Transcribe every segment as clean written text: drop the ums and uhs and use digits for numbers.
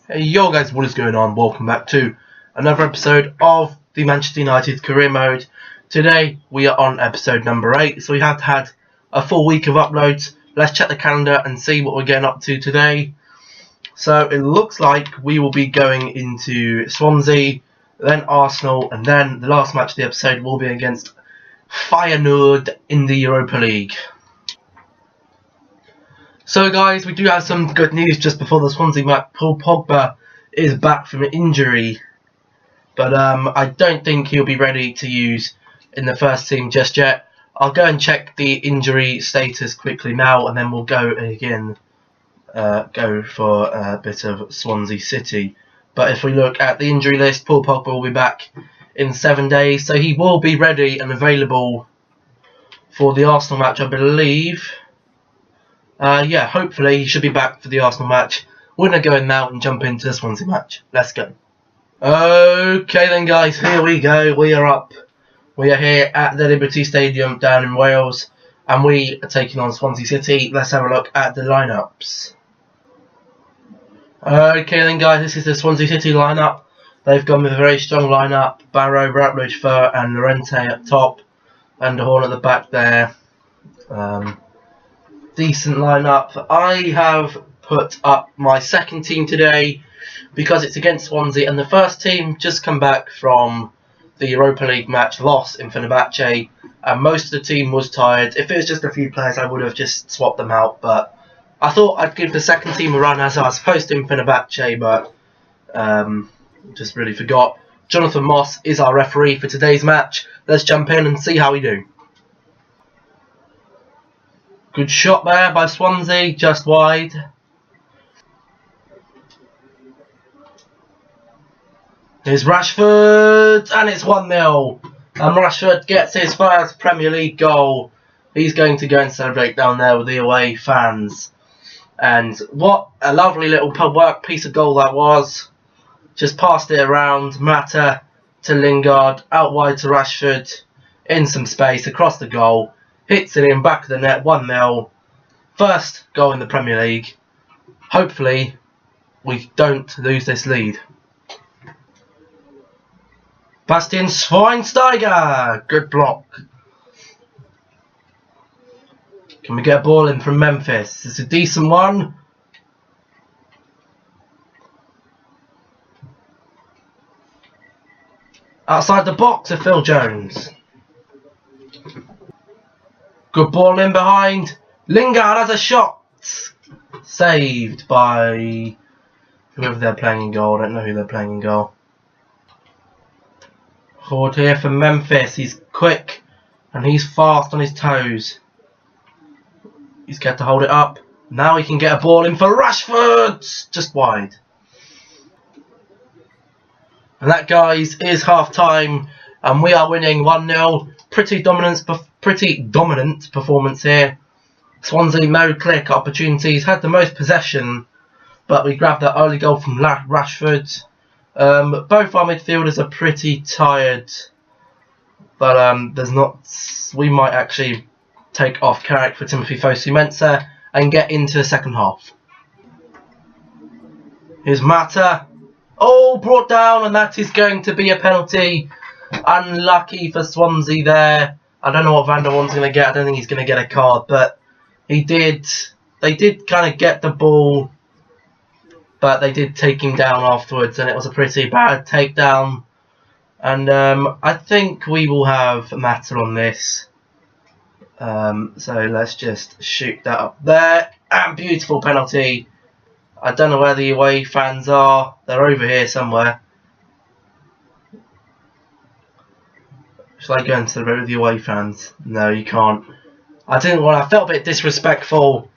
Hey yo guys, what is going on? Welcome back to another episode of the Manchester United Career Mode. Today we are on episode number 8, so we have had a full week of uploads. Let's check the calendar and see what we're getting up to today. So it looks like we will be going into Swansea, then Arsenal, and then the last match of the episode will be against Feyenoord in the Europa League. So guys, we do have some good news just before the Swansea match. Paul Pogba is back from an injury, but I don't think he'll be ready to use in the first team just yet. I'll go and check the injury status quickly now, and then we'll go again, go for a bit of Swansea City. But if we look at the injury list, Paul Pogba will be back in 7 days, so he will be ready and available for the Arsenal match, I believe. Yeah, hopefully he should be back for the Arsenal match. We're going to go in now and jump into the Swansea match. Let's go. Okay then guys, here we go. We are up. We are here at the Liberty Stadium down in Wales. And we are taking on Swansea City. Let's have a look at the lineups. Okay then guys, this is the Swansea City lineup. They've gone with a very strong lineup. Barrow, Routledge, Fur and Llorente up top. And the Horn at the back there. Decent lineup. I have put up my second team today because it's against Swansea, and the first team just come back from the Europa League match loss in Fenerbahce, and most of the team was tired. If it was just a few players, I would have just swapped them out, but I thought I'd give the second team a run as I was supposed to in Fenerbahce, but just really forgot. Jonathan Moss is our referee for today's match. Let's jump in and see how we do. Good shot there by Swansea, just wide. Here's Rashford, and it's 1-0. And Rashford gets his first Premier League goal. He's going to go and celebrate down there with the away fans. And what a lovely little work piece of goal that was. Just passed it around, Mata to Lingard, out wide to Rashford, in some space, across the goal. Hits it in back of the net, 1-0. First goal in the Premier League. Hopefully, we don't lose this lead. Bastian Schweinsteiger. Good block. Can we get a ball in from Memphis? It's a decent one. Outside the box of Phil Jones. Good ball in behind. Lingard has a shot. Saved by whoever they're playing in goal. I don't know who they're playing in goal. Forward here for Memphis. He's quick and he's fast on his toes. He's got to hold it up. Now he can get a ball in for Rashford. Just wide. And that, guys, is half time. And we are winning 1-0. Pretty dominant performance here. Swansea, no clear cut opportunities, had the most possession, but we grabbed that early goal from Rashford. Both our midfielders are pretty tired, but there's not. We might actually take off Carrick for Timothy Fosu-Mensah and get into the second half. Here's Mata. Oh, brought down, and that is going to be a penalty. Unlucky for Swansea there. I don't know what Van der Waan's going to get. I don't think he's going to get a card, but they did kind of get the ball, but they did take him down afterwards, and it was a pretty bad takedown. And I think we will have Mata on this. So let's just shoot that up there. And beautiful penalty. I don't know where the away fans are. They're over here somewhere. Shall I go and celebrate with the away fans? No, you can't. I felt a bit disrespectful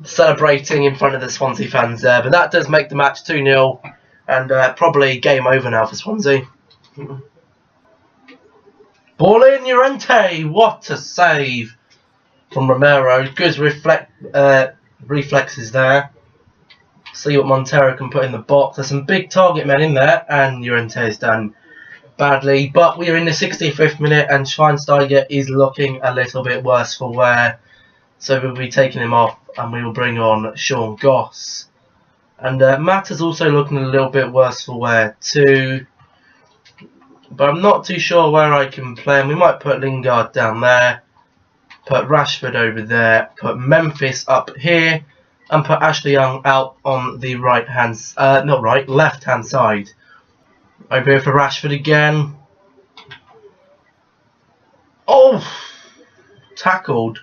celebrating in front of the Swansea fans there, but that does make the match 2-0 and probably game over now for Swansea. Ball in, Llorente. What a save from Romero. Good reflexes there. See what Montero can put in the box. There's some big target men in there, and Llorente is done badly, but we are in the 65th minute and Schweinsteiger is looking a little bit worse for wear, so we'll be taking him off and we will bring on Sean Goss. And Matt is also looking a little bit worse for wear too. But I'm not too sure where I can play him. We might put Lingard down there. Put Rashford over there. Put Memphis up here. And put Ashley Young out on the left hand side. Over here for Rashford again. Oh! Tackled.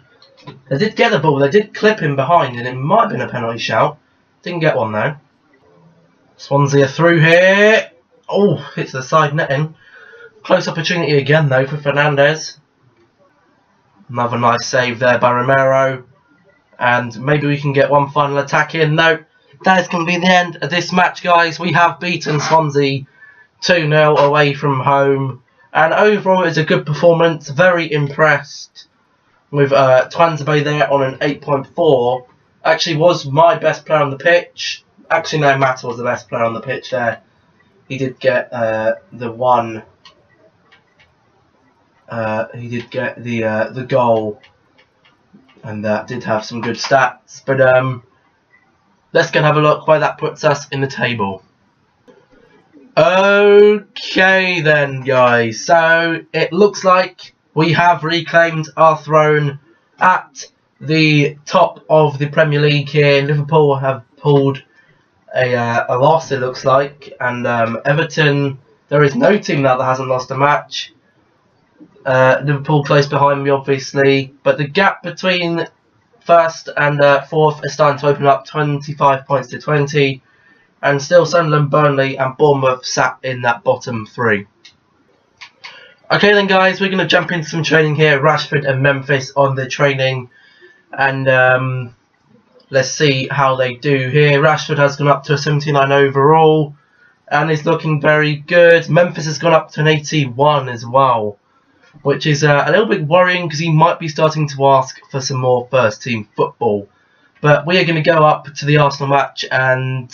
They did get the ball. They did clip him behind and it might have been a penalty shout. Didn't get one though. Swansea are through here. Oh, hits the side netting. Close opportunity again though for Fernandes. Another nice save there by Romero. And maybe we can get one final attack in. No, that is going to be the end of this match, guys. We have beaten Swansea 2-0 away from home. And overall, it's a good performance. Very impressed with Twanzebe there on an 8.4. Actually was my best player on the pitch. Actually, no, Mata was the best player on the pitch there. He did get the one. He did get the goal, and did have some good stats. But let's go and have a look where that puts us in the table. Okay then, guys. So it looks like we have reclaimed our throne at the top of the Premier League here. Liverpool have pulled a loss, it looks like, and Everton, there is no team now that hasn't lost a match. Liverpool close behind me, obviously, but the gap between first and fourth is starting to open up. 25 points to 20, and still Sunderland, Burnley and Bournemouth sat in that bottom three. Okay then, guys, we're going to jump into some training here. Rashford and Memphis on the training, and let's see how they do here. Rashford has gone up to a 79 overall and is looking very good. Memphis has gone up to an 81 as well, which is a little bit worrying because he might be starting to ask for some more first team football. But we are going to go up to the Arsenal match and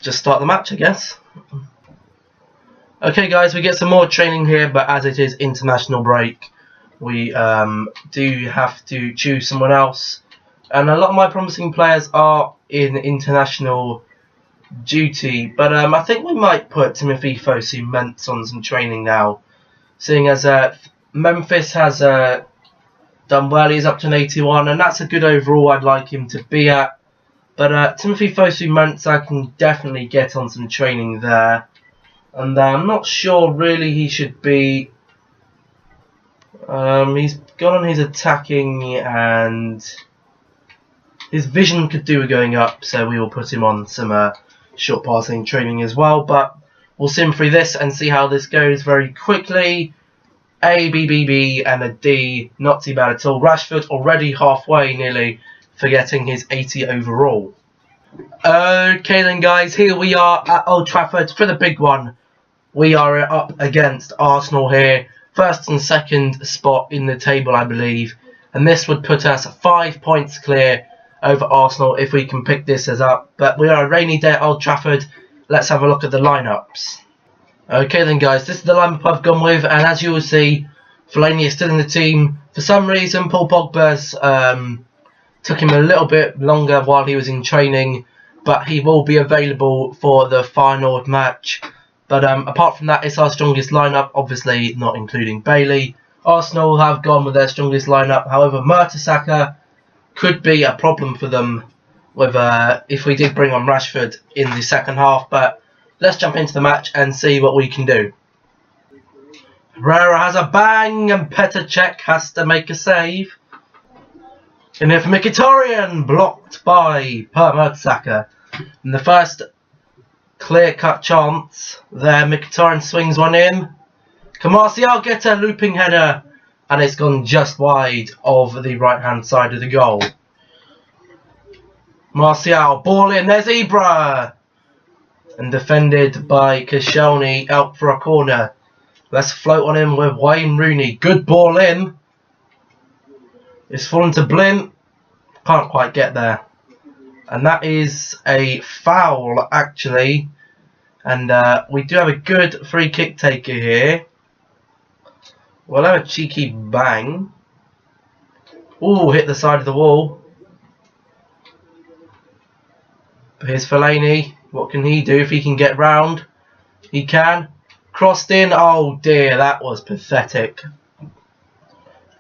just start the match, I guess. Okay guys, we get some more training here, but as it is international break, we do have to choose someone else. And a lot of my promising players are in international duty, but I think we might put Timothy Fosu-Mensah on some training now, seeing as Memphis has done well. He's up to an 81, and that's a good overall I'd like him to be at. But Timothy Fosu-Mensah can definitely get on some training there. And I'm not sure really he should be. He's gone on his attacking and his vision could do with going up, so we will put him on some short passing training as well. But we'll sim through this and see how this goes very quickly. A, B, B, B and a D, not too bad at all. Rashford already halfway nearly for getting his 80 overall. Okay then guys, here we are at Old Trafford for the big one. We are up against Arsenal here, first and second spot in the table I believe, and this would put us 5 points clear over Arsenal if we can pick this as up. But we are a rainy day at Old Trafford. Let's have a look at the lineups. Okay then guys, this is the lineup I've gone with, and as you will see, Fellaini is still in the team. For some reason Paul Pogba's took him a little bit longer while he was in training, but he will be available for the final match. But apart from that, it's our strongest lineup, obviously not including Bailey. Arsenal have gone with their strongest lineup. However, Mertesacker could be a problem for them with if we did bring on Rashford in the second half. But let's jump into the match and see what we can do. Herrera has a bang and Petr Cech has to make a save. And then for Mkhitaryan, blocked by Mertesacker. In the first clear-cut chance there, Mkhitaryan swings one in. Can Martial get a looping header? And it's gone just wide of the right-hand side of the goal. Martial, ball in, there's Ibra! And defended by Koscielny, out for a corner. Let's float on him with Wayne Rooney. Good ball in. It's fallen to Blint. Can't quite get there. And that is a foul, actually. And we do have a good free kick taker here. We'll have a cheeky bang. Ooh, hit the side of the wall. Here's Fellaini. What can he do if he can get round? He can. Crossed in. Oh dear, that was pathetic.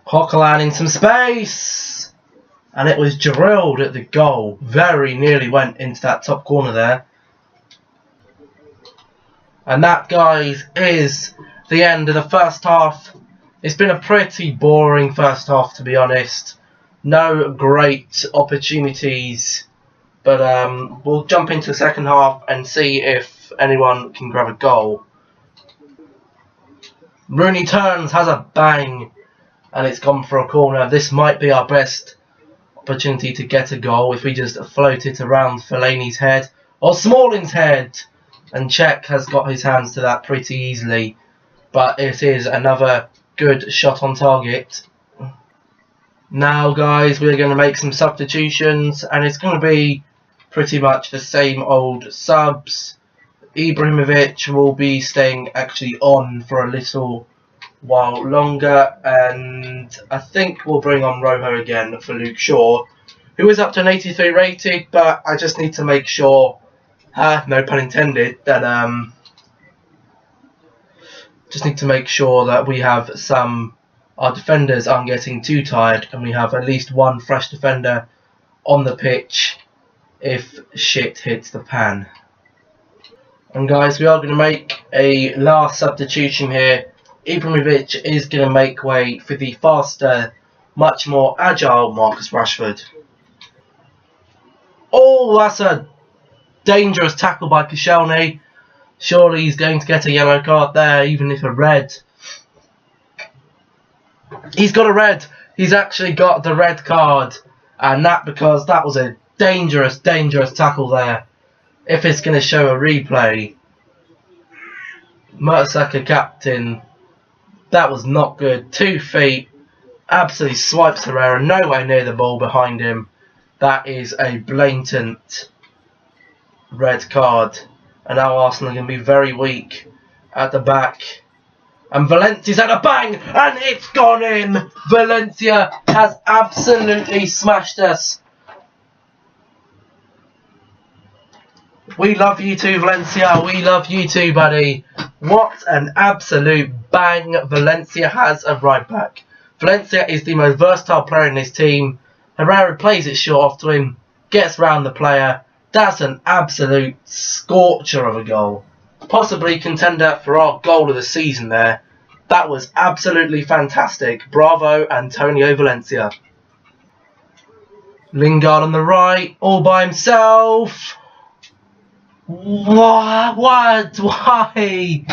Coquelin in some space. And it was drilled at the goal. Very nearly went into that top corner there. And that, guys, is the end of the first half. It's been a pretty boring first half, to be honest. No great opportunities. But we'll jump into the second half and see if anyone can grab a goal. Rooney turns, has a bang, and it's gone for a corner. This might be our best opportunity to get a goal if we just float it around Fellaini's head or Smalling's head. And Cech has got his hands to that pretty easily. But it is another good shot on target. Now, guys, we're going to make some substitutions, and it's going to be pretty much the same old subs. Ibrahimovic will be staying actually on for a little while longer, and I think we'll bring on Rojo again for Luke Shaw, who is up to an 83 rated, but I just need to make sure, no pun intended, that just need to make sure that we have our defenders aren't getting too tired, and we have at least one fresh defender on the pitch if shit hits the pan. And guys, we are going to make a last substitution here. Ibrahimovic is going to make way for the faster, much more agile Marcus Rashford. Oh, that's a dangerous tackle by Koscielny. Surely he's going to get a yellow card there, even if a red. He's got a red. He's actually got the red card. And that because that was a dangerous, dangerous tackle there. If it's going to show a replay. Mertesacker captain. That was not good. 2 feet. Absolutely swipes Herrera. Nowhere near the ball behind him. That is a blatant red card. And now Arsenal are going to be very weak at the back. And Valencia's had a bang. And it's gone in. Valencia has absolutely smashed us. We love you too, Valencia. We love you too, buddy. What an absolute bang Valencia has at right back. Valencia is the most versatile player in this team. Herrera plays it short off to him. Gets round the player. That's an absolute scorcher of a goal. Possibly contender for our goal of the season there. That was absolutely fantastic. Bravo, Antonio Valencia. Lingard on the right, all by himself. What? Why?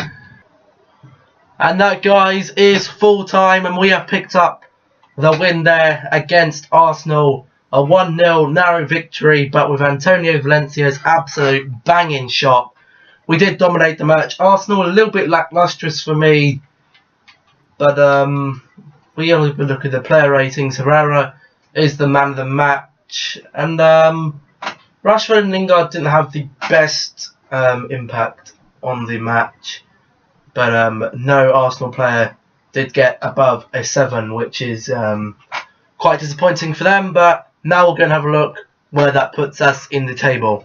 And that, guys, is full time, and we have picked up the win there against Arsenal. A 1-0 narrow victory, but with Antonio Valencia's absolute banging shot. We did dominate the match. Arsenal a little bit lacklustrous for me, but we only look at the player ratings. Herrera is the man of the match, and Rashford and Lingard didn't have the best impact on the match, but no Arsenal player did get above a 7, which is quite disappointing for them. But now we're going to have a look where that puts us in the table.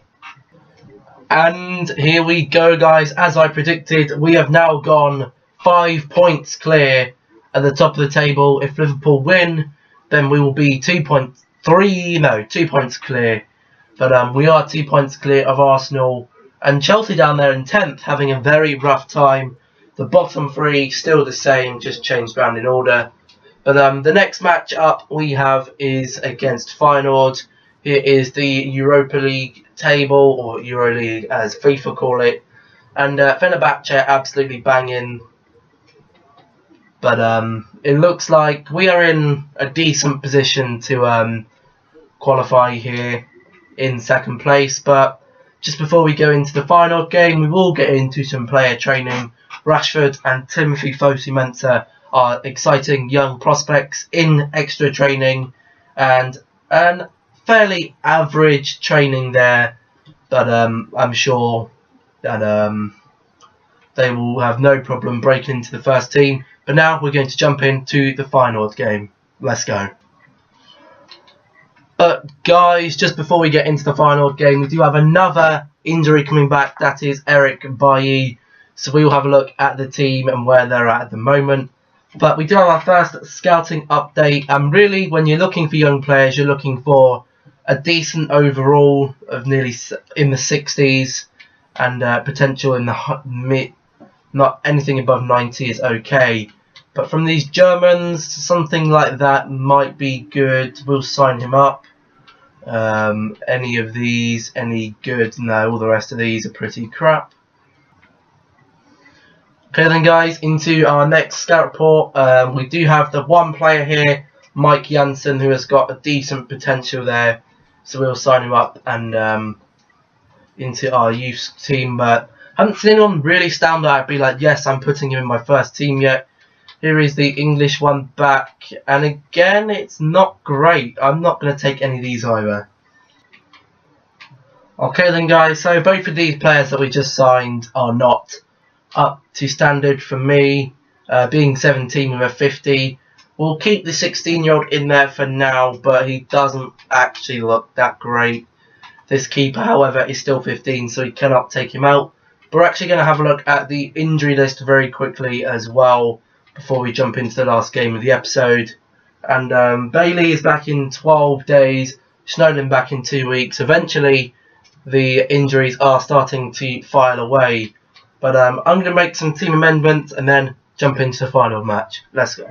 And here we go, guys. As I predicted, we have now gone 5 points clear at the top of the table. If Liverpool win, then we will be 2 points clear. But we are 2 points clear of Arsenal. And Chelsea down there in 10th, having a very rough time. The bottom 3 still the same, just changed round in order. But the next match up we have is against Feyenoord. Here is the Europa League table, or Euro League as FIFA call it. And Fenerbahce absolutely banging. But it looks like we are in a decent position to qualify here in second place. But just before we go into the final game, we will get into some player training. Rashford and Timothy Fosu-Mensah are exciting young prospects in extra training, and fairly average training there, but I'm sure that they will have no problem breaking into the first team. But now we're going to jump into the final game. Let's go. Guys, just before we get into the final game, we do have another injury coming back. That is Eric Bailly. So we will have a look at the team and where they're at the moment. But we do have our first scouting update. And really, when you're looking for young players, you're looking for a decent overall of nearly in the 60s and potential in the mid. Not anything above 90 is okay. But from these Germans, something like that might be good. We'll sign him up. Any of these, any good? No, all the rest of these are pretty crap. Okay then guys, into our next scout report. We do have the one player here, Mike Janssen, who has got a decent potential there. So we'll sign him up and into our youth team. But haven't seen anyone really stand out. I'd be like, yes, I'm putting him in my first team yet. Here is the English one back, and again, it's not great. I'm not going to take any of these either. Okay then guys, so both of these players that we just signed are not up to standard for me. Being 17 with a 50, we'll keep the 16-year-old in there for now, but he doesn't actually look that great. This keeper, however, is still 15, so we cannot take him out. But we're actually going to have a look at the injury list very quickly as well, before we jump into the last game of the episode. And Bailey is back in 12 days, Snowden back in 2 weeks. Eventually, the injuries are starting to file away. But I'm going to make some team amendments and then jump into the final match. Let's go.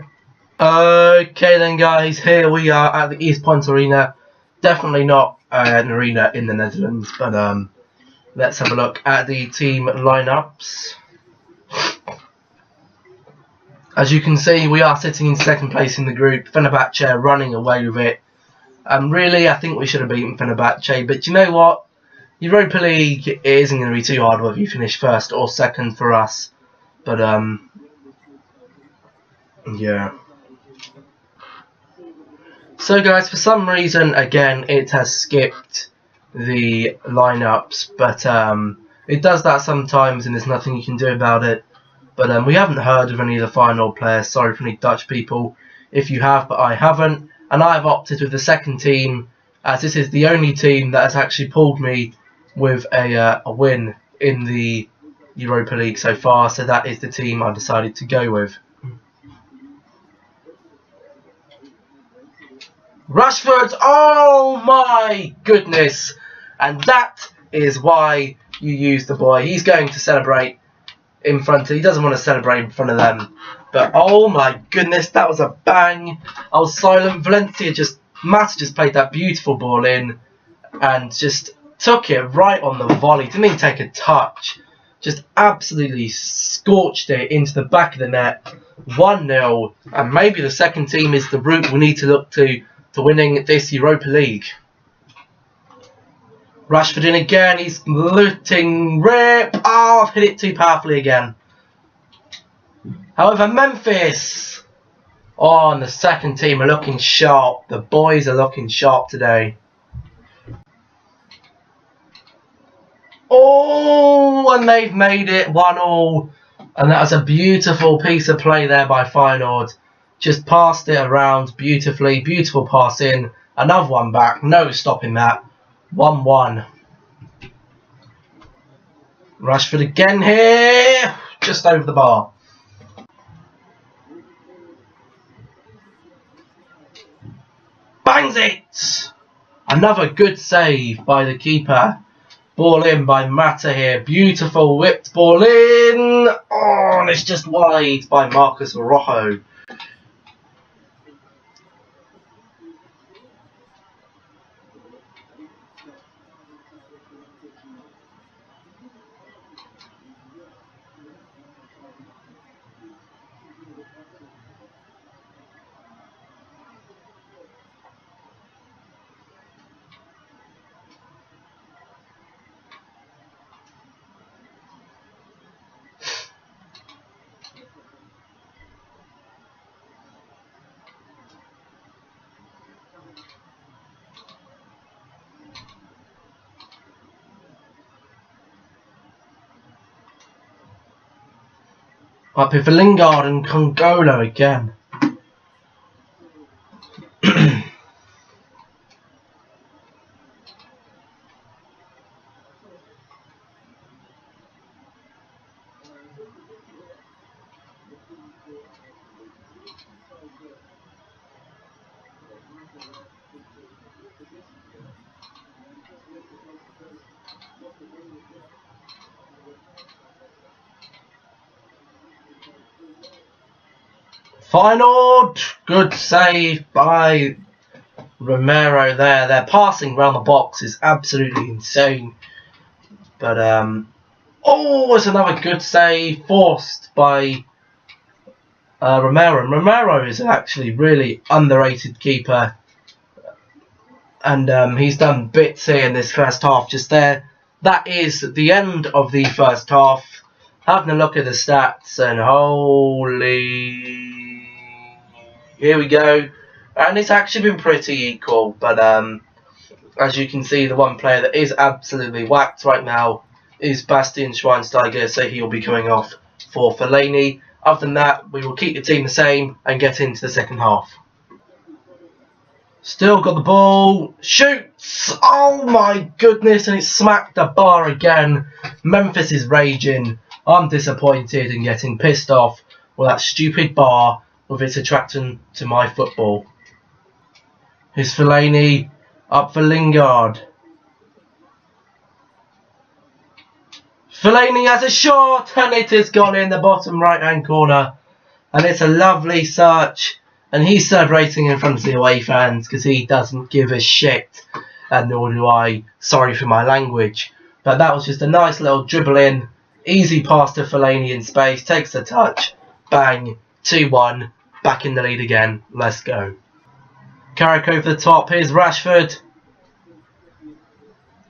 Okay then guys, here we are at the East Point Arena. Definitely not an arena in the Netherlands, but let's have a look at the team lineups. As you can see, we are sitting in second place in the group. Fenerbahce running away with it. And really, I think we should have beaten Fenerbahce. But you know what? Europa League it isn't going to be too hard whether you finish first or second for us. But, yeah. So, guys, for some reason, again, it has skipped the lineups. But it does that sometimes, and there's nothing you can do about it. But we haven't heard of any of the final players. Sorry for any Dutch people if you have, but I haven't. And I have opted with the second team, as this is the only team that has actually pulled me with a win in the Europa League so far. So that is the team I decided to go with. Rashford! Oh my goodness! And that is why you use the boy. He's going to celebrate in front of, he doesn't want to celebrate in front of them, but oh my goodness, that was a bang. I was silent. Mata just played that beautiful ball in and just took it right on the volley. Didn't even take a touch, just absolutely scorched it into the back of the net. 1-0, and maybe the second team is the route we need to look to winning this Europa League. Rashford in again, he's looting rip. Oh, I've hit it too powerfully again. However, Memphis, oh, and the second team are looking sharp. The boys are looking sharp today. Oh, and they've made it 1-1. And that was a beautiful piece of play there by Feyenoord. Just passed it around beautifully. Beautiful pass in. Another one back. No stopping that. 1-1. Rashford again here. Just over the bar. Bangs it. Another good save by the keeper. Ball in by Mata here. Beautiful whipped ball in. Oh, and it's just wide by Marcus Rojo. Up here for Lingard and Congolo again. Final! Good save by Romero there. Their passing around the box is absolutely insane. But, oh, it's another good save forced by Romero. And Romero is actually really underrated keeper. And he's done bits here in this first half just there. That is the end of the first half. Having a look at the stats, and holy... Here we go. And it's actually been pretty equal, but as you can see, the one player that is absolutely whacked right now is Bastian Schweinsteiger, so he'll be coming off for Fellaini. Other than that, we will keep the team the same and get into the second half. Still got the ball, shoots, oh my goodness, and it smacked the bar again. Memphis is raging. I'm disappointed and getting pissed off with that stupid bar with its attraction to my football. Here's Fellaini, up for Lingard. Fellaini has a shot, and it has gone in the bottom right hand corner. And it's a lovely search. And he's celebrating in front of the away fans because he doesn't give a shit. And nor do I. Sorry for my language. But that was just a nice little dribble in. Easy pass to Fellaini in space. Takes the touch. Bang. 2-1. Back in the lead again. Let's go. Carrick over the top. Here's Rashford.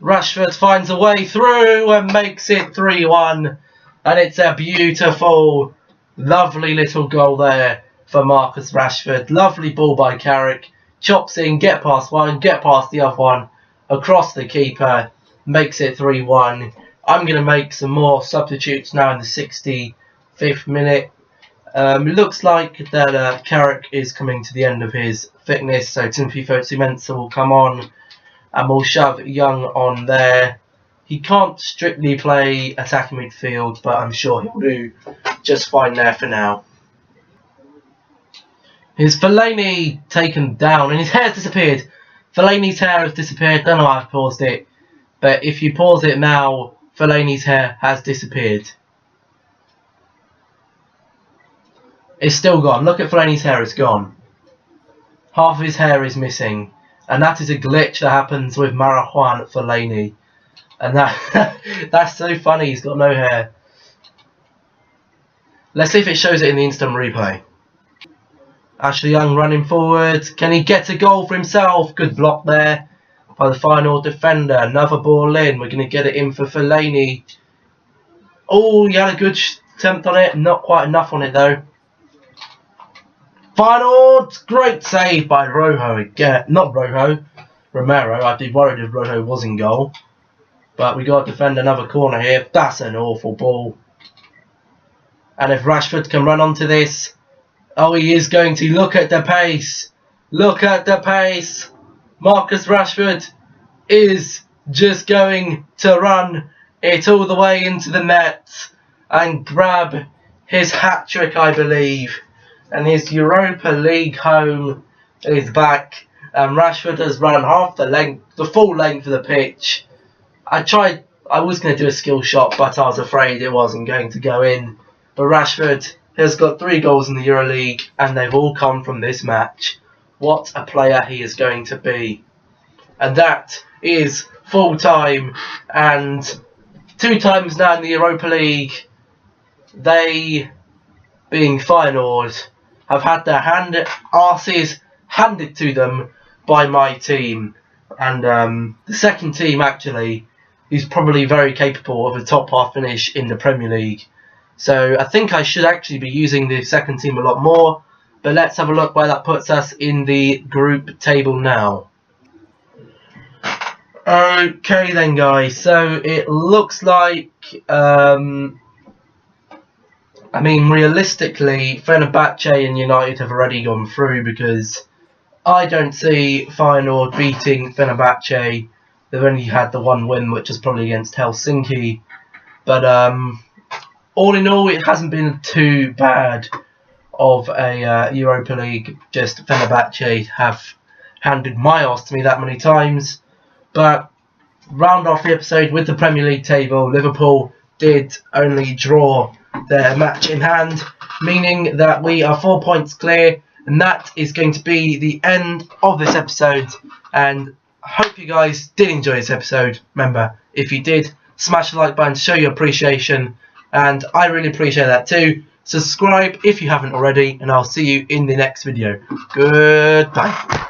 Rashford finds a way through and makes it 3-1. And it's a beautiful, lovely little goal there for Marcus Rashford. Lovely ball by Carrick. Chops in, get past one, get past the other one. Across the keeper. Makes it 3-1. I'm going to make some more substitutes now in the 65th minute. It looks like that Carrick is coming to the end of his fitness. So Timothy Fosu-Mensah will come on. And we'll shove Young on there. He can't strictly play attacking midfield, but I'm sure he'll do just fine there for now. Here's Fellaini taken down, and his hair's disappeared. Fellaini's hair has disappeared. Don't know how I've paused it, but if you pause it now, Fellaini's hair has disappeared. It's still gone. Look at Fellaini's hair, it's gone. Half of his hair is missing. And that is a glitch that happens with Marijuana Fellaini. And that's so funny, he's got no hair. Let's see if it shows it in the instant replay. Ashley Young running forward. Can he get a goal for himself? Good block there by the final defender. Another ball in. We're going to get it in for Fellaini. Oh, he had a good attempt on it. Not quite enough on it though. Final, great save by Rojo again. Not Rojo, Romero. I'd be worried if Rojo was in goal. But we got to defend another corner here. That's an awful ball. And if Rashford can run onto this. Oh, he is going to. Look at the pace. Look at the pace. Marcus Rashford is just going to run it all the way into the net. And grab his hat-trick, I believe. And his Europa League home is back. And Rashford has run half the length, the full length of the pitch. I was going to do a skill shot, but I was afraid it wasn't going to go in. But Rashford has got 3 goals in the EuroLeague, and they've all come from this match. What a player he is going to be. And that is full time. And 2 times now in the Europa League, they, being finalled, have had their arses handed to them by my team. And the second team, actually, is probably very capable of a top half finish in the Premier League. So I think I should actually be using the second team a lot more. But let's have a look where that puts us in the group table now. Okay then, guys. So it looks like... I mean, realistically, Fenerbahce and United have already gone through because I don't see Feyenoord beating Fenerbahce. They've only had the 1 win, which is probably against Helsinki. But all in all, it hasn't been too bad of a Europa League. Just Fenerbahce have handed my arse to me that many times. But round off the episode with the Premier League table, Liverpool did only draw their match in hand, meaning that we are 4 points clear, and that is going to be the end of this episode. And I hope you guys did enjoy this episode. Remember, if you did, smash the like button to show your appreciation, and I really appreciate that too. Subscribe if you haven't already, and I'll see you in the next video. Goodbye.